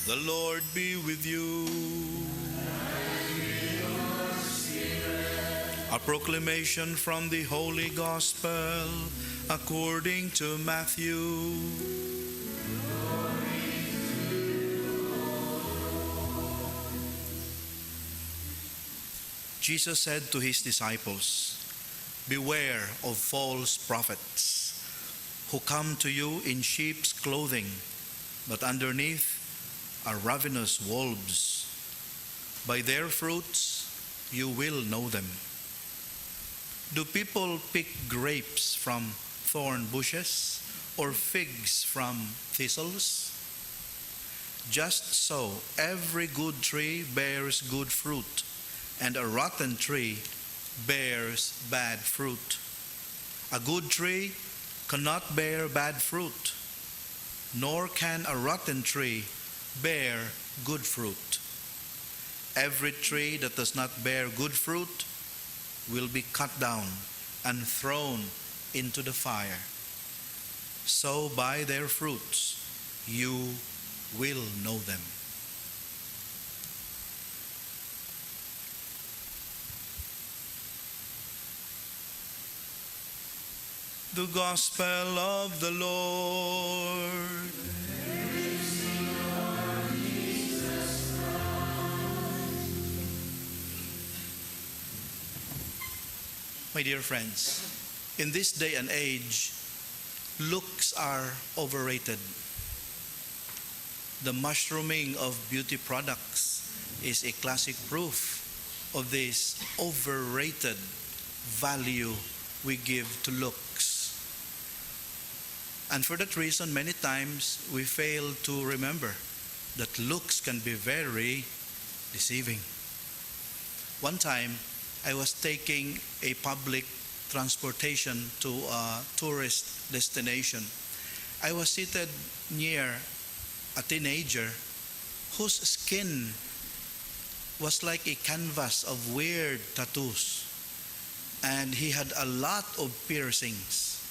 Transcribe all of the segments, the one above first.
The Lord be with you. A proclamation from the Holy Gospel according to Matthew. Jesus said to his disciples, "Beware of false prophets who come to you in sheep's clothing, but underneath are ravenous wolves. By their fruits you will know them. Do people pick grapes from thorn bushes or figs from thistles? Just so, every good tree bears good fruit, and a rotten tree bears bad fruit. A good tree cannot bear bad fruit, nor can a rotten tree bear good fruit. Every tree that does not bear good fruit will be cut down and thrown into the fire. So by their fruits you will know them." The Gospel of the Lord. My dear friends, in this day and age, looks are overrated. The mushrooming of beauty products is a classic proof of this overrated value we give to looks. And for that reason, many times we fail to remember that looks can be very deceiving. One time, I was taking a public transportation to a tourist destination. I was seated near a teenager whose skin was like a canvas of weird tattoos, and he had a lot of piercings.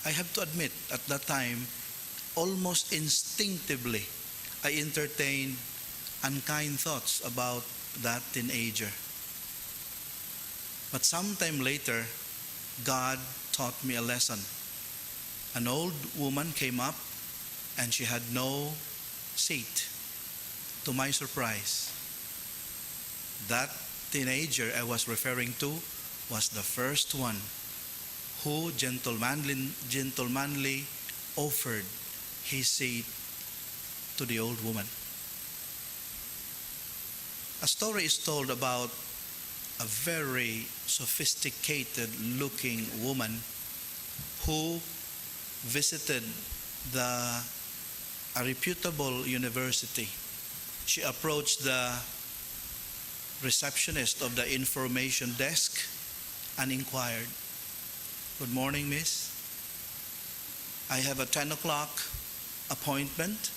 I have to admit, at that time, almost instinctively, I entertained unkind thoughts about that teenager. But sometime later, God taught me a lesson. An old woman came up and she had no seat. To my surprise, that teenager I was referring to was the first one who gentlemanly offered his seat to the old woman. A story is told about a very sophisticated looking woman who visited a reputable university. She approached the receptionist of the information desk and inquired, "Good morning, miss. I have a 10 o'clock appointment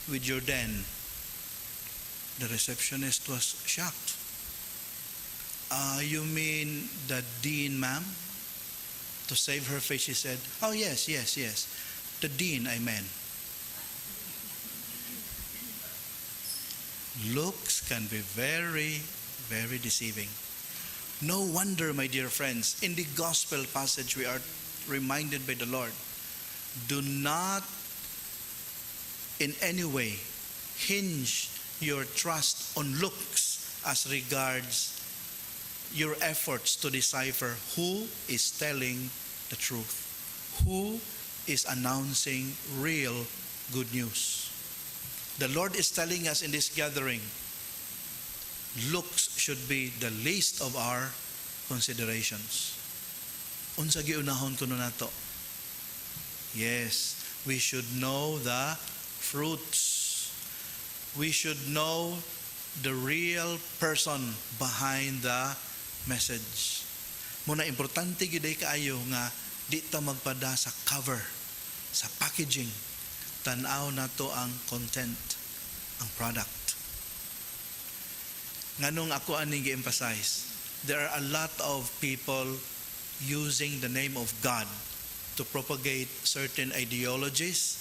with your den." The receptionist was shocked. "You mean the dean, ma'am?" To save her face, she said, "Oh, yes. The dean, I meant." Looks can be very, very deceiving. No wonder, my dear friends, in the gospel passage we are reminded by the Lord, do not in any way hinge your trust on looks as regards your efforts to decipher who is telling the truth, who is announcing real good news. The Lord is telling us in this gathering, looks should be the least of our considerations. Unsa giunahon kuno nato? Yes, we should know the fruits. We should know the real person behind the message. Muna importante gid kaayo nga di ta magpada sa cover, sa packaging. Tanaw nato ang content, ang product. Nganong ako aning gi-emphasize, there are a lot of people using the name of God to propagate certain ideologies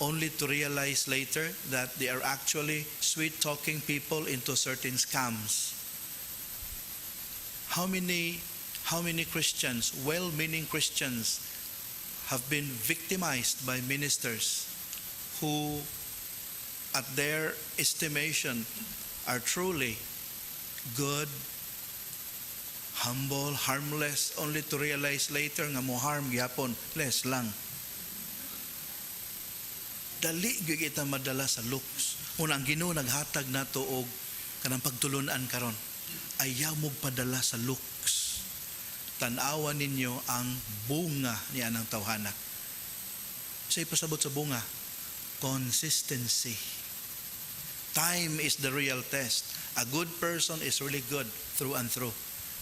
only to realize later that they are actually sweet-talking people into certain scams. How many Christians, well-meaning Christians, have been victimized by ministers who, at their estimation, are truly good, humble, harmless, only to realize later nga mo harm gyapon, less lang. Dali gyud kita madala sa looks. Una ang Ginoo naghatag nato og kanang pagtulunan karon. Ayaw mo padala sa looks. Tan-awan ninyo ang bunga niya ng tawhana. Say pasabot sa bunga, consistency. Time is the real test. A good person is really good through and through.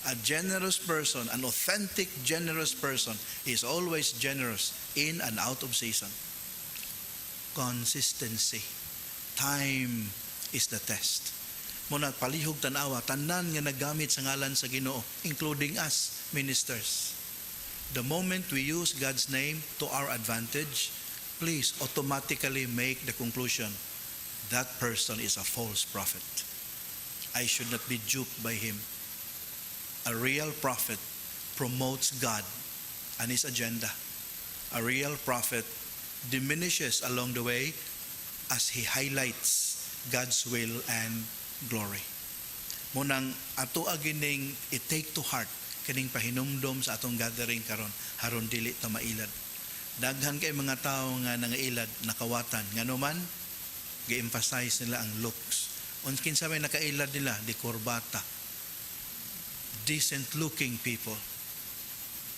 A generous person, an authentic generous person, is always generous in and out of season. Consistency. Time is the test. Muna palihog tanawa, tanan nga nagamit sa ngalan sa Ginoo, including us, ministers. The moment we use God's name to our advantage, please automatically make the conclusion, that person is a false prophet. I should not be duped by him. A real prophet promotes God and his agenda. A real prophet diminishes along the way as he highlights God's will and glory. Munang ato agining i-take to heart kining pahinumdom sa atong gathering karon, haron dili ta mailad. Daghan kay mga tao nga nangailad, nakawatan, nganuman gi-emphasize nila ang looks. Unskin sa may nakailad nila, di korbata. Decent looking people.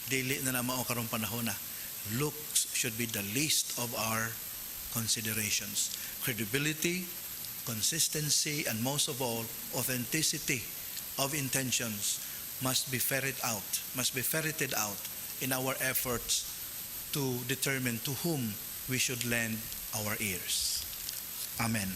Dili na mao karong panahon na. Looks should be the least of our considerations. Credibility, consistency, and most of all, authenticity of intentions must be ferreted out in our efforts to determine to whom we should lend our ears. Amen.